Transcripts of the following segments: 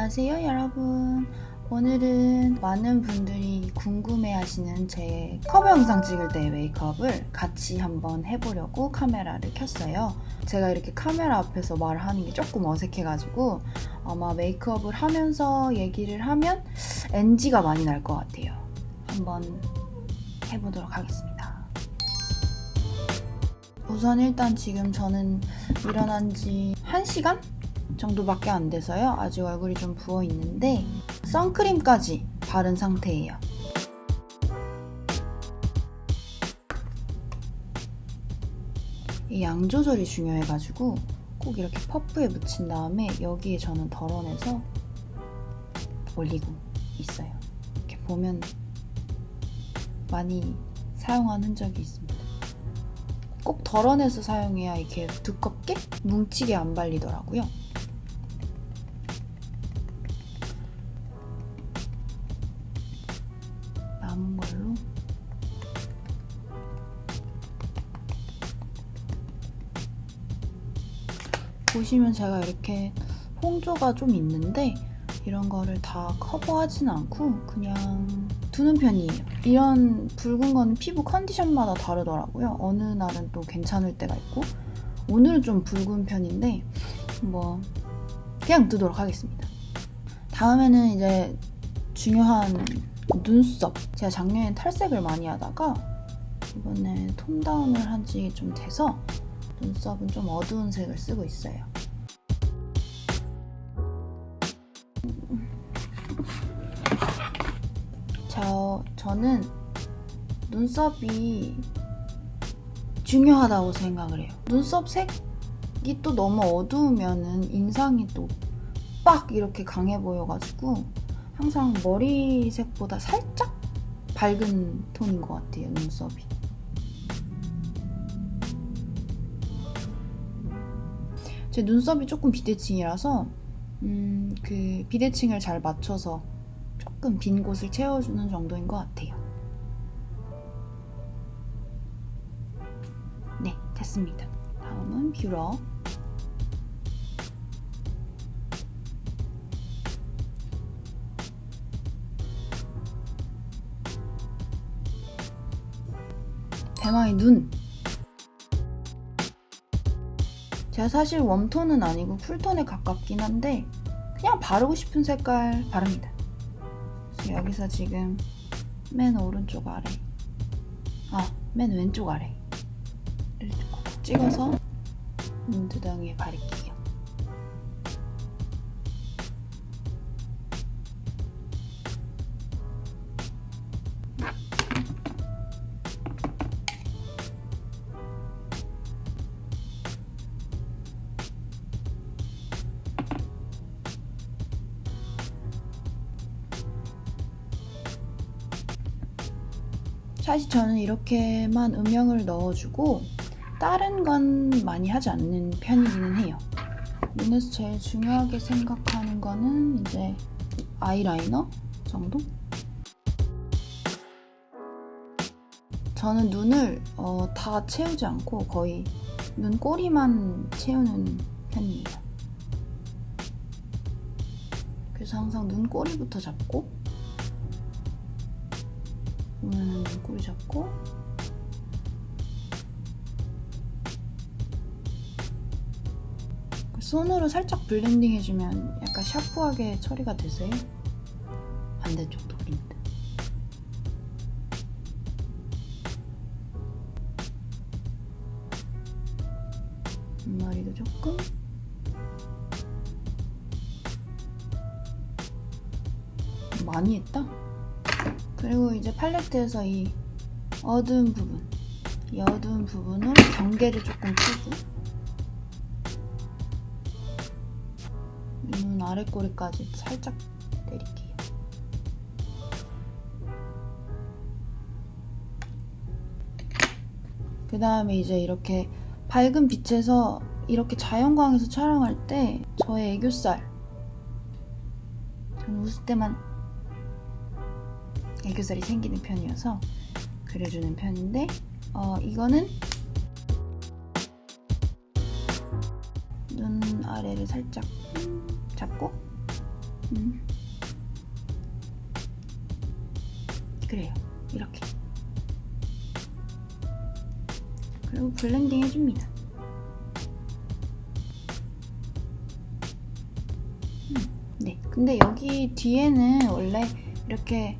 안녕하세요 여러분. 오늘은 많은 분들이 궁금해하시는 제 커버 영상 찍을 때 메이크업을 같이 한번 해보려고 카메라를 켰어요. 제가 이렇게 카메라 앞에서 말하는 게 조금 어색해가지고 아마 메이크업을 하면서 얘기를 하면 NG가 많이 날 것 같아요. 한번 해보도록 하겠습니다. 우선 일단 지금 저는 일어난 지 1시간 정도밖에 안 돼서요. 아직 얼굴이 좀 부어 있는데 선크림까지 바른 상태예요. 이 양 조절이 중요해가지고 꼭 이렇게 퍼프에 묻힌 다음에 여기에 저는 덜어내서 올리고 있어요. 이렇게 보면 많이 사용한 흔적이 있습니다. 꼭 덜어내서 사용해야 이렇게 두껍게 뭉치게 안 발리더라고요. 남은 걸로 보시면 제가 이렇게 홍조가 좀 있는데 이런 거를 다 커버하진 않고 그냥 두는 편이에요. 이런 붉은 거는 피부 컨디션마다 다르더라고요. 어느 날은 또 괜찮을 때가 있고 오늘은 좀 붉은 편인데 뭐 그냥 두도록 하겠습니다. 다음에는 이제 중요한 눈썹. 제가 작년에 탈색을 많이 하다가 이번에 톤다운을 한 지 좀 돼서 눈썹은 좀 어두운 색을 쓰고 있어요. 저는 눈썹이 중요하다고 생각을 해요. 눈썹 색이 또 너무 어두우면은 인상이 또 빡 이렇게 강해 보여가지고 항상 머리색보다 살짝 밝은 톤인 것 같아요, 눈썹이. 제 눈썹이 조금 비대칭이라서 그 비대칭을 잘 맞춰서 조금 빈 곳을 채워주는 정도인 것 같아요. 네, 됐습니다. 다음은 뷰러. 대망의 눈. 제가 사실 웜톤은 아니고 쿨톤에 가깝긴 한데 그냥 바르고 싶은 색깔 바릅니다. 그래서 여기서 지금 맨 오른쪽 아래, 맨 왼쪽 아래를 콕 찍어서 눈두덩이에 바를게요. 사실 저는 이렇게만 음영을 넣어주고 다른 건 많이 하지 않는 편이기는 해요. 눈에서 제일 중요하게 생각하는 거는 이제 아이라이너 정도? 저는 눈을 다 채우지 않고 거의 눈꼬리만 채우는 편이에요. 그래서 항상 눈꼬리부터 잡고 보면은 눈꼬리 잡고 손으로 살짝 블렌딩 해주면 약간 샤프하게 처리가 되세요. 반대쪽도 그립니다. 앞머리도 조금 많이 했다. 그리고 이제 팔레트에서 이 어두운 부분으로 경계를 조금 푸고 눈 아랫꼬리까지 살짝 내릴게요. 그 다음에 이제 이렇게 밝은 빛에서 이렇게 자연광에서 촬영할 때 저의 애교살, 저는 웃을 때만 애교살이 생기는 편이어서 그려주는 편인데 이거는 눈 아래를 살짝 잡고 그래요. 이렇게. 그리고 블렌딩 해줍니다. 네. 근데 여기 뒤에는 원래 이렇게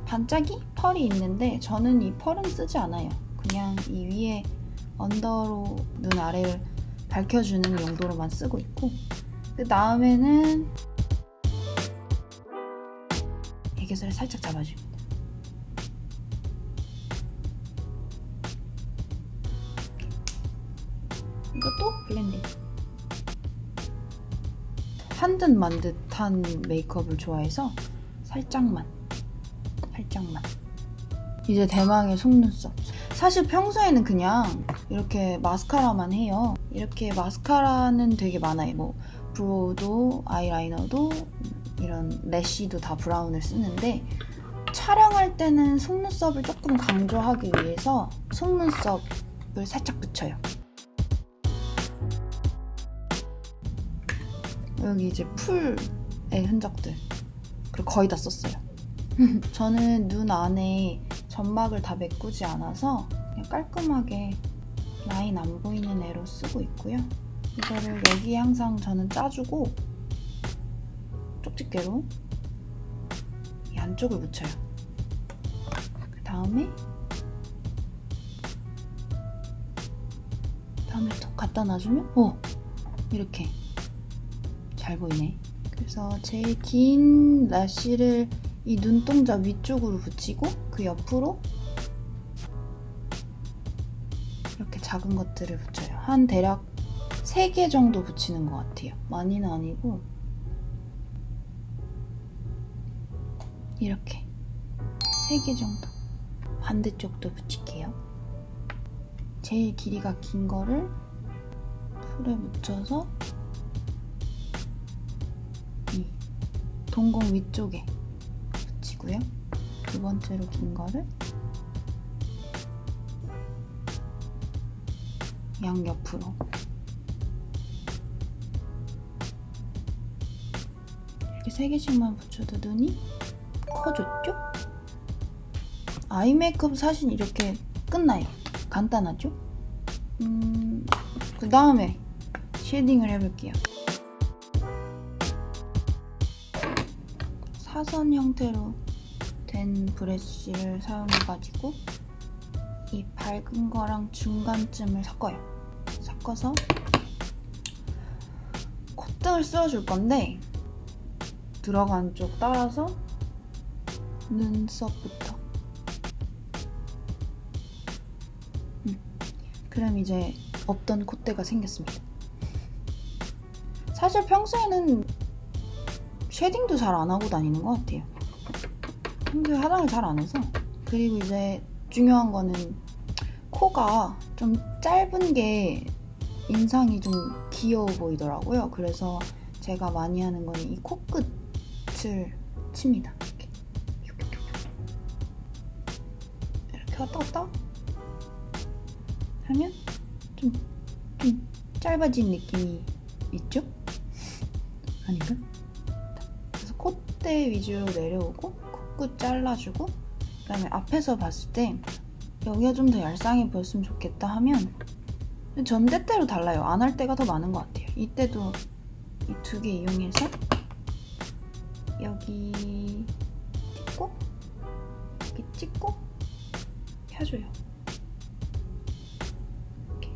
반짝이 펄이 있는데 저는 이 펄은 쓰지 않아요. 그냥 이 위에 언더로 눈 아래를 밝혀주는 용도로만 쓰고 있고, 그 다음에는 애교살을 살짝 잡아줍니다. 이것도 블렌딩. 한 듯 만 듯한 메이크업을 좋아해서 살짝만. 이제 대망의 속눈썹. 사실 평소에는 그냥 이렇게 마스카라만 해요. 이렇게 마스카라는 되게 많아요. 뭐 브로우도 아이라이너도 이런 래쉬도 다 브라운을 쓰는데, 촬영할 때는 속눈썹을 조금 강조하기 위해서 속눈썹을 살짝 붙여요. 여기 이제 풀의 흔적들, 그리고 거의 다 썼어요. 저는 눈 안에 점막을 다 메꾸지 않아서 그냥 깔끔하게 라인 안 보이는 애로 쓰고 있고요. 이거를 여기에 항상 저는 짜주고 쪽집게로 이 안쪽을 묻혀요. 그 다음에 톡 갖다 놔주면 이렇게 잘 보이네. 그래서 제일 긴 래쉬를 이 눈동자 위쪽으로 붙이고 그 옆으로 이렇게 작은 것들을 붙여요. 한 대략 3개 정도 붙이는 것 같아요. 많이는 아니고 이렇게 3개 정도. 반대쪽도 붙일게요. 제일 길이가 긴 거를 풀에 묻혀서 이 동공 위쪽에 붙이고요. 두 번째로 긴 거를 양옆으로 이렇게 3개씩만 붙여도 눈이 커졌죠? 아이 메이크업 사실 이렇게 끝나요. 간단하죠? 그 다음에 쉐딩을 해볼게요. 사선 형태로 된 브러쉬를 사용해가지고 이 밝은 거랑 중간쯤을 섞어서 콧등을 쓸어줄 건데, 들어간 쪽 따라서 눈썹부터. 그럼 이제 없던 콧대가 생겼습니다. 사실 평소에는 쉐딩도 잘 안 하고 다니는 것 같아요. 평소에 화장을 잘 안 해서. 그리고 이제 중요한 거는 코가 좀 짧은 게 인상이 좀 귀여워 보이더라고요. 그래서 제가 많이 하는 거는 이 코끝을 칩니다. 이렇게 왔다 갔다 하면 좀 짧아진 느낌이 있죠? 아닌가? 그래서 콧대 위주로 내려오고 코끝 잘라주고, 그 다음에 앞에서 봤을 때 여기가 좀 더 얄쌍해 보였으면 좋겠다 하면, 전 때때로 달라요. 안 할 때가 더 많은 것 같아요. 이때도 이 2개 이용해서 여기 찍고 이렇게 찍고 펴줘요. 이렇게.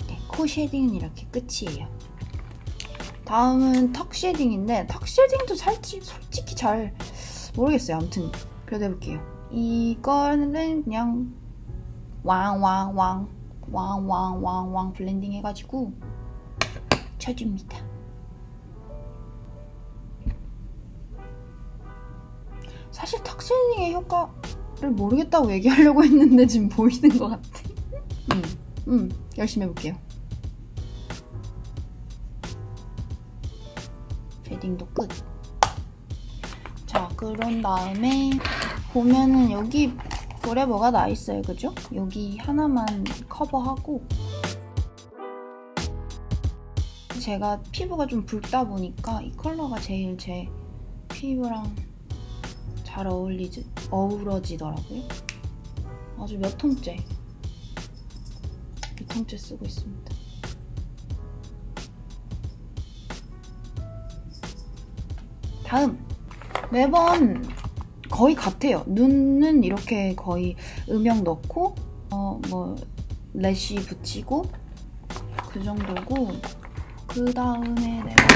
네, 코 쉐딩은 이렇게 끝이에요. 다음은 턱 쉐딩인데, 턱 쉐딩도 솔직히 잘 모르겠어요. 아무튼 그래도 해볼게요. 이거는 그냥 왕 블렌딩 해가지고 쳐줍니다. 사실 턱 쉐딩의 효과를 모르겠다고 얘기하려고 했는데 지금 보이는 것 같아. 열심히 해볼게요. 쉐딩도 끝. 자, 그런 다음에 보면은 여기 볼에 뭐가 나있어요, 그죠? 여기 하나만 커버하고, 제가 피부가 좀 붉다 보니까 이 컬러가 제일 제 피부랑 잘 어우러지더라고요. 아주 몇 통째 쓰고 있습니다. 다음, 매번 거의 같아요. 눈은 이렇게 거의 음영 넣고 뭐 래쉬 붙이고 그 정도고, 그 다음에 내가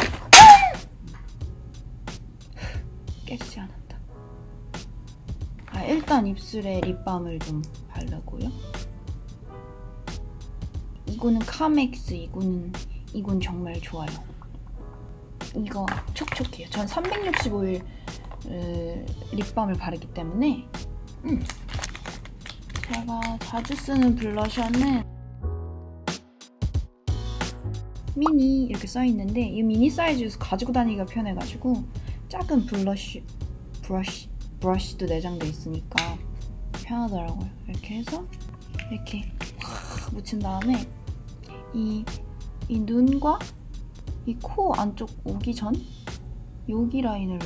깨지지 않았다. 일단 입술에 립밤을 좀 바르고요. 이거는 카맥스, 이건 정말 좋아요. 이거 촉촉해요. 전 365일 립밤을 바르기 때문에. 제가 자주 쓰는 블러셔는 미니 이렇게 써있는데, 이 미니 사이즈에서 가지고 다니기가 편해가지고 작은 브러쉬도 내장돼 있으니까 편하더라고요. 이렇게 해서 이렇게 확 묻힌 다음에 이 눈과 이 코 안쪽 오기 전 여기 라인을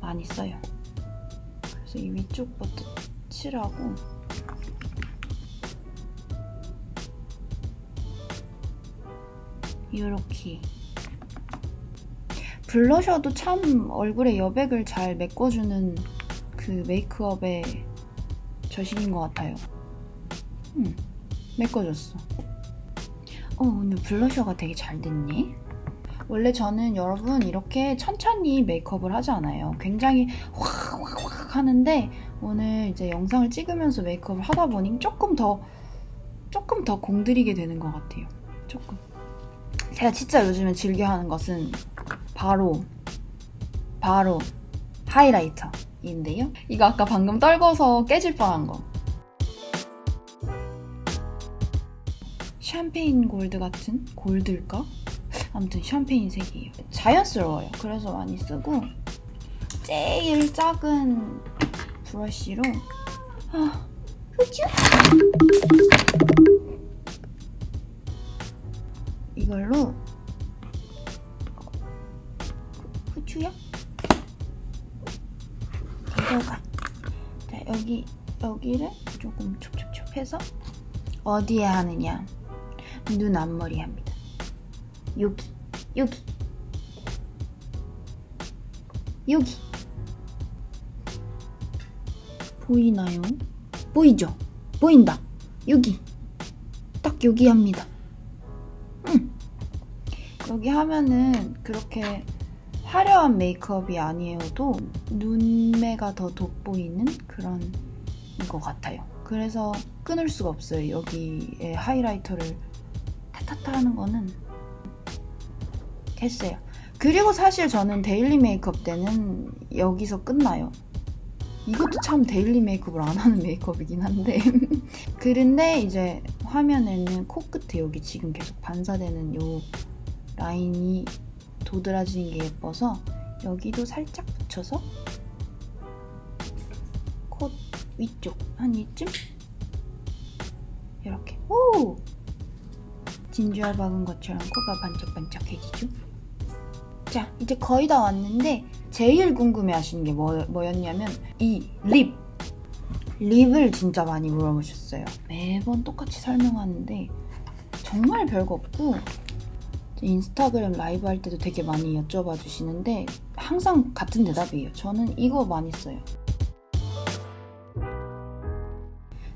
많이 써요. 그래서 이 위쪽부터 칠하고, 이렇게 블러셔도 참 얼굴에 여백을 잘 메꿔주는 그 메이크업의 저식인 것 같아요. 메꿔줬어. 오늘 블러셔가 되게 잘 됐네. 원래 저는 여러분 이렇게 천천히 메이크업을 하지 않아요. 굉장히 확 하는데, 오늘 이제 영상을 찍으면서 메이크업을 하다 보니 조금 더 공들이게 되는 것 같아요. 조금. 제가 진짜 요즘에 즐겨 하는 것은 바로 하이라이터인데요. 이거 아까 방금 떨궈서 깨질 뻔한 거. 샴페인 골드 같은? 골드일까? 아무튼 샴페인 색이에요. 자연스러워요. 그래서 많이 쓰고, 제일 작은 브러쉬로 이걸로 후추야? 이거가 자, 여기를 조금 촉촉촉 해서 어디에 하느냐? 눈 앞머리 합니다. 여기 보이나요? 보이죠? 보인다. 딱 여기 합니다. 여기 하면은 그렇게 화려한 메이크업이 아니어도 눈매가 더 돋보이는 그런 것 같아요. 그래서 끊을 수가 없어요. 여기에 하이라이터를 타타타 하는 거는. 됐어요. 그리고 사실 저는 데일리 메이크업 때는 여기서 끝나요. 이것도 참 데일리 메이크업을 안 하는 메이크업이긴 한데 그런데 이제 화면에는 코끝에 여기 지금 계속 반사되는 요 라인이 도드라지는 게 예뻐서 여기도 살짝 붙여서 코 위쪽 한 이쯤 이렇게 진주알 박은 것처럼 코가 반짝반짝해지죠. 자, 이제 거의 다 왔는데 제일 궁금해하시는 게 뭐였냐면 이 립을 진짜 많이 물어보셨어요. 매번 똑같이 설명하는데 정말 별거 없고, 인스타그램 라이브 할 때도 되게 많이 여쭤봐 주시는데 항상 같은 대답이에요. 저는 이거 많이 써요.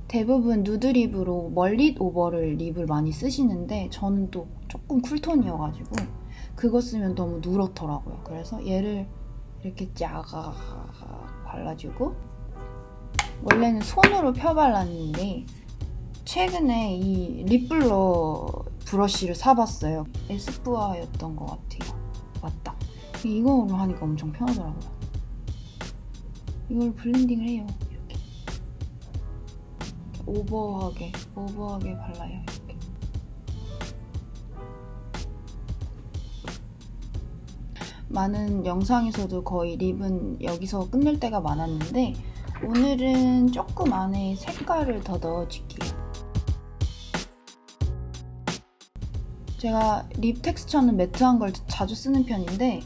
대부분 누드립으로 멀릿 오버를 립을 많이 쓰시는데 저는 또 조금 쿨톤이어가지고 그거 쓰면 너무 누렇더라고요. 그래서 얘를 이렇게 쫙 발라주고, 원래는 손으로 펴발랐는데 최근에 이 립블러 브러쉬를 사봤어요. 에스쁘아였던 것 같아요. 맞다. 이거로 하니까 엄청 편하더라고요. 이걸 블렌딩을 해요. 이렇게 오버하게 발라요. 이렇게. 많은 영상에서도 거의 립은 여기서 끝낼 때가 많았는데 오늘은 조금 안에 색깔을 더 넣어줄게요. 제가 립 텍스처는 매트한 걸 자주 쓰는 편인데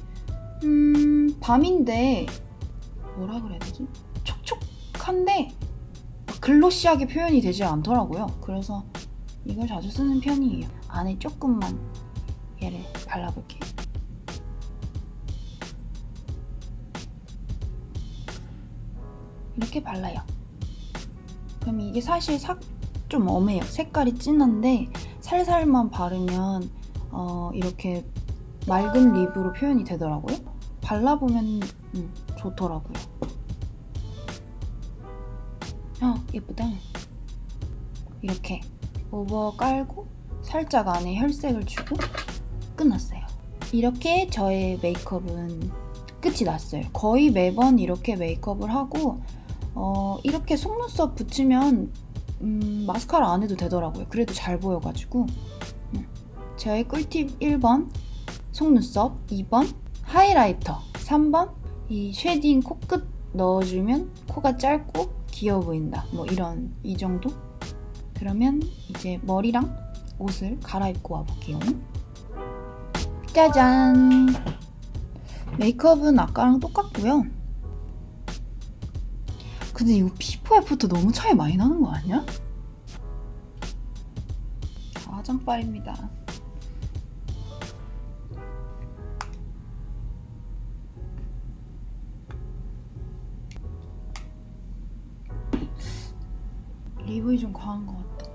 밤인데 뭐라 그래야 되지? 촉촉한데 글로시하게 표현이 되지 않더라고요. 그래서 이걸 자주 쓰는 편이에요. 안에 조금만 얘를 발라볼게요. 이렇게 발라요. 그럼 이게 사실 좀 엄해요. 색깔이 진한데 살살만 바르면 이렇게 맑은 립으로 표현이 되더라고요. 발라보면 좋더라고요. 예쁘다. 이렇게 오버 깔고 살짝 안에 혈색을 주고 끝났어요. 이렇게 저의 메이크업은 끝이 났어요. 거의 매번 이렇게 메이크업을 하고 이렇게 속눈썹 붙이면 마스카라 안 해도 되더라고요. 그래도 잘 보여가지고 저의 꿀팁 1번 속눈썹, 2번 하이라이터, 3번 이 쉐딩 코끝 넣어주면 코가 짧고 귀여워 보인다. 뭐 이 정도? 그러면 이제 머리랑 옷을 갈아입고 와볼게요. 짜잔! 메이크업은 아까랑 똑같고요. 근데 이거 피부 애프터 너무 차이 많이 나는 거 아니야? 화장빨입니다. 립이 좀 과한 것 같아.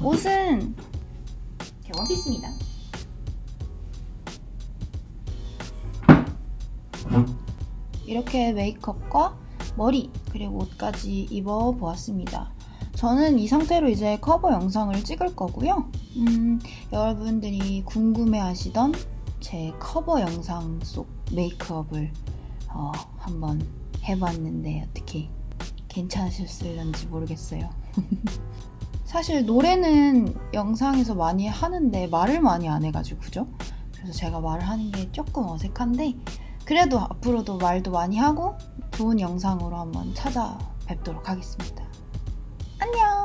옷은 원피스입니다. 이렇게 메이크업과 머리 그리고 옷까지 입어보았습니다. 저는 이 상태로 이제 커버 영상을 찍을 거고요. 여러분들이 궁금해하시던 제 커버 영상 속 메이크업을 한번 해봤는데 어떻게 괜찮으셨을런지 모르겠어요. 사실 노래는 영상에서 많이 하는데 말을 많이 안 해가지고 그죠? 그래서 제가 말을 하는 게 조금 어색한데 그래도 앞으로도 말도 많이 하고 좋은 영상으로 한번 찾아뵙도록 하겠습니다. 안녕!